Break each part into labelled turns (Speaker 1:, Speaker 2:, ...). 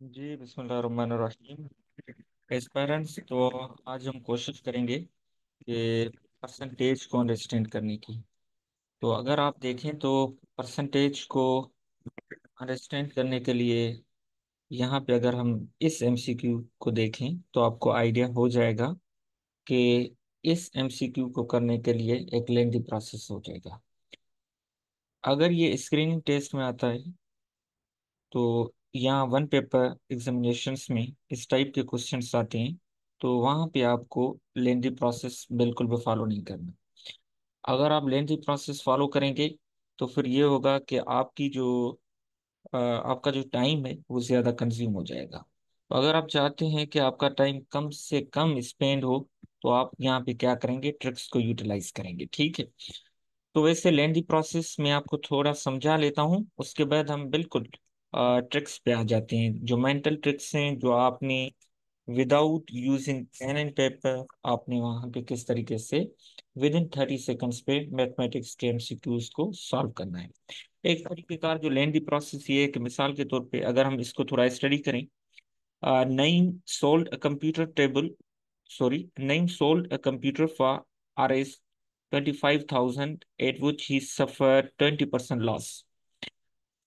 Speaker 1: जी बिस्मिल्लाहिर्रहमानिर्रहीम। एस्पिरेंट्स तो आज हम कोशिश करेंगे कि परसेंटेज को अंडरस्टैंड करने की। तो अगर आप देखें तो परसेंटेज को अंडरस्टैंड करने के लिए यहाँ पे अगर हम इस एमसीक्यू को देखें तो आपको आइडिया हो जाएगा कि इस एमसीक्यू को करने के लिए एक लेंथी प्रोसेस हो जाएगा। अगर ये स्क्रीनिंग टेस्ट में आता है तो यहाँ वन पेपर एग्जामिनेशंस में इस टाइप के क्वेश्चंस आते हैं, तो वहाँ पे आपको लेंथी प्रोसेस बिल्कुल भी फॉलो नहीं करना। अगर आप लेंथी प्रोसेस फॉलो करेंगे तो फिर ये होगा कि आपका जो टाइम है वो ज़्यादा कंज्यूम हो जाएगा। तो अगर आप चाहते हैं कि आपका टाइम कम से कम स्पेंड हो तो आप यहाँ पे क्या करेंगे, ट्रिक्स को यूटिलाइज करेंगे। ठीक है। तो वैसे लेंदी प्रोसेस में आपको थोड़ा समझा लेता हूँ, उसके बाद हम बिल्कुल ट्रिक्स पे आ जाते हैं। जो मेंटल ट्रिक्स हैं जो आपने without using pen and paper आपने वहां पे किस तरीके से विद इन 30 सेकेंड्स पे मैथमेटिक्स के एमसीक्यूज को सॉल्व करना है। एक तरीके का जो लेंदी प्रोसेस ये है कि मिसाल के तौर पे अगर हम इसको थोड़ा स्टडी करें, Naim sold a computer table, Naim sold a computer for Rs 25,000 at which he suffered 20% loss.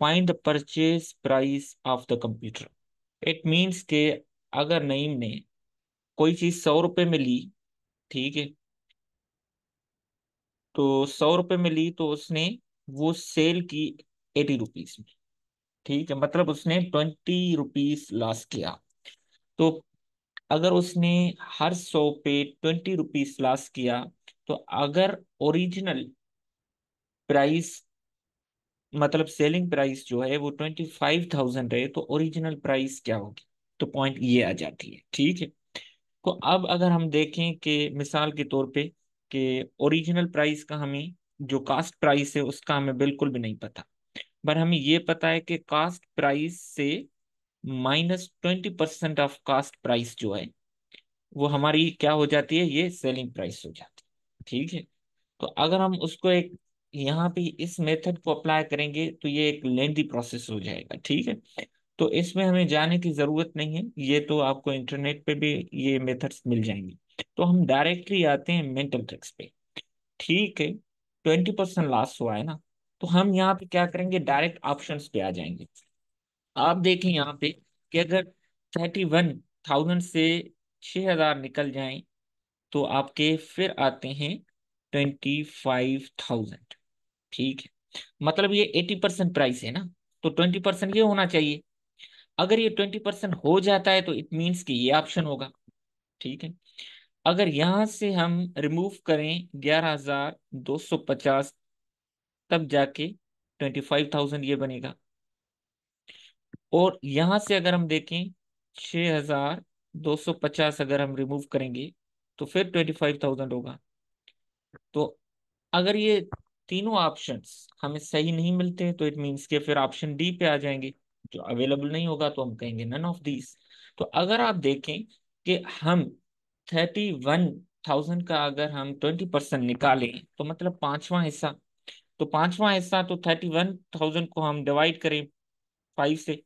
Speaker 1: Find the purchase price of the computer. It means के अगर नईम ने कोई चीज 100 रुपए में ली, ठीक है, तो 100 रुपए में ली तो उसने वो सेल की 80 रुपीज में। ठीक है, मतलब उसने 20 रुपीज लॉस किया। तो अगर उसने हर 100 पे 20 रुपीज लॉस किया, तो अगर ओरिजिनल प्राइस मतलब सेलिंग प्राइस जो है वो 25,000 है तो ओरिजिनल प्राइस क्या होगी। तो पॉइंट ये आ जाती है। ठीक है। तो अब अगर हम देखें कि मिसाल के तौर पे कि ओरिजिनल प्राइस का हमें जो कास्ट प्राइस है उसका हमें बिल्कुल भी नहीं पता, पर हमें ये पता है कि कास्ट प्राइस से -20% ऑफ कास्ट प्राइस जो है वो हमारी क्या हो जाती है, ये सेलिंग प्राइस हो जाती है। ठीक है। तो अगर हम उसको एक यहाँ पे इस मेथड को अप्लाई करेंगे तो ये एक लेंदी प्रोसेस हो जाएगा। ठीक है। तो इसमें हमें जाने की जरूरत नहीं है, ये तो आपको इंटरनेट पे भी ये मेथड्स मिल जाएंगे। तो हम डायरेक्टली आते हैं मेंटल ट्रिक्स पे। ठीक है। 20% लॉस हुआ है ना, तो हम यहाँ पे क्या करेंगे, डायरेक्ट ऑप्शंस पे आ जाएंगे। आप देखें यहाँ पे कि अगर 31,000 से 6,000 निकल जाएं तो आपके फिर आते हैं 25,000। ठीक है, मतलब ये 80% प्राइस है ना, तो 20% ये होना चाहिए। अगर ये 20% हो जाता है तो इट मीन्स कि ये ऑप्शन होगा। ठीक है। अगर यहां से हम रिमूव करें 11,250, तब जाके 25,000 ये बनेगा। और यहां से अगर हम देखें 6,250 अगर हम रिमूव करेंगे तो फिर 25,000 होगा। तो अगर ये तीनों ऑप्शंस हमें सही नहीं मिलते तो इट मीन्स के फिर ऑप्शन डी पे आ जाएंगे। जो अवेलेबल नहीं होगा तो हम कहेंगे नन ऑफ दीज। तो अगर आप देखें कि हम 31,000 का अगर हम 20% निकालें तो मतलब पांचवा हिस्सा, तो पांचवा हिस्सा तो 31,000 को हम डिवाइड करें 5 से,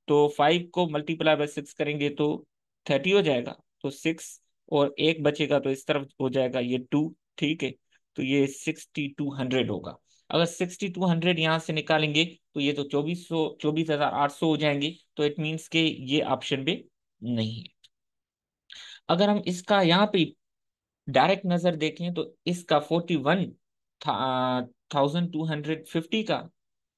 Speaker 1: तो 5 को मल्टीप्लाई बाय 6 करेंगे तो 30 हो जाएगा। तो 6 और एक बचेगा तो इस तरफ हो जाएगा ये 2। ठीक है। तो ये 6,200 होगा। अगर 6,200 यहाँ से निकालेंगे तो ये तो 24,800 हो जाएंगे। तो इट मीन्स के ये ऑप्शन भी नहीं है। अगर हम इसका यहाँ पे डायरेक्ट नजर देखें तो इसका 41,250 का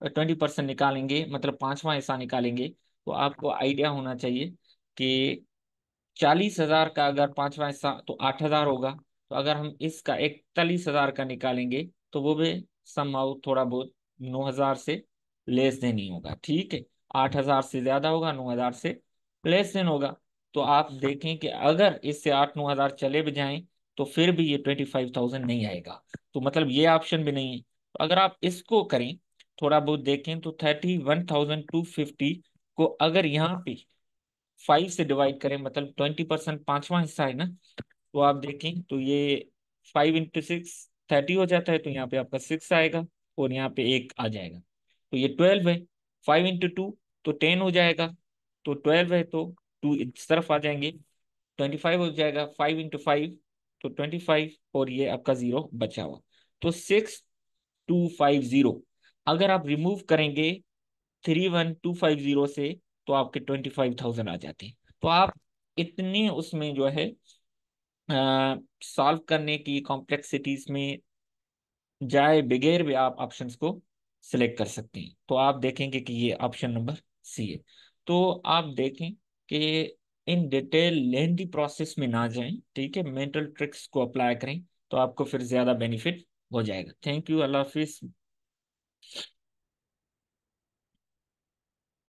Speaker 1: 20% निकालेंगे, मतलब पांचवा हिस्सा निकालेंगे, तो आपको आइडिया होना चाहिए कि 40,000 का अगर पांचवा हिस्सा तो 8,000 होगा। तो अगर हम इसका 41,000 का निकालेंगे तो वो भी समहाउ थोड़ा बहुत 9,000 से लेस देन ही होगा। ठीक है। 8,000 से ज्यादा होगा, 9,000 से लेस देन होगा। तो आप देखें कि अगर इससे 8-9 हजार चले भी जाएं तो फिर भी ये 25,000 नहीं आएगा। तो मतलब ये ऑप्शन भी नहीं है। तो अगर आप इसको करें, थोड़ा बहुत देखें तो 31,250 को अगर यहाँ पे 5 से डिवाइड करें, मतलब 20% पांचवा हिस्सा है ना, तो आप देखें तो ये 5 × 6 30 हो जाता है। तो यहाँ पे आपका 6 आएगा और यहाँ पे एक आ जाएगा, तो ये 12 है। 5 × 2 तो 10 हो जाएगा। तो 12 है तो 2 इस तरफ आ जाएंगे, 25 हो जाएगा, 5 × 5 तो 25, और ये आपका जीरो बचा हुआ। तो 6250 अगर आप रिमूव करेंगे 31250 से, तो आपके 25,000 आ जाते हैं। तो आप इतने उसमें जो है सॉल्व करने की कॉम्प्लेक्सिटीज में जाए बगैर भी आप ऑप्शंस को सिलेक्ट कर सकते हैं। तो आप देखेंगे कि ये ऑप्शन नंबर सी है। तो आप देखें कि इन डिटेल लेंथी प्रोसेस में ना जाएं, ठीक है, मेंटल ट्रिक्स को अप्लाई करें, तो आपको फिर ज्यादा बेनिफिट हो जाएगा। Thank you, Allah Hafiz.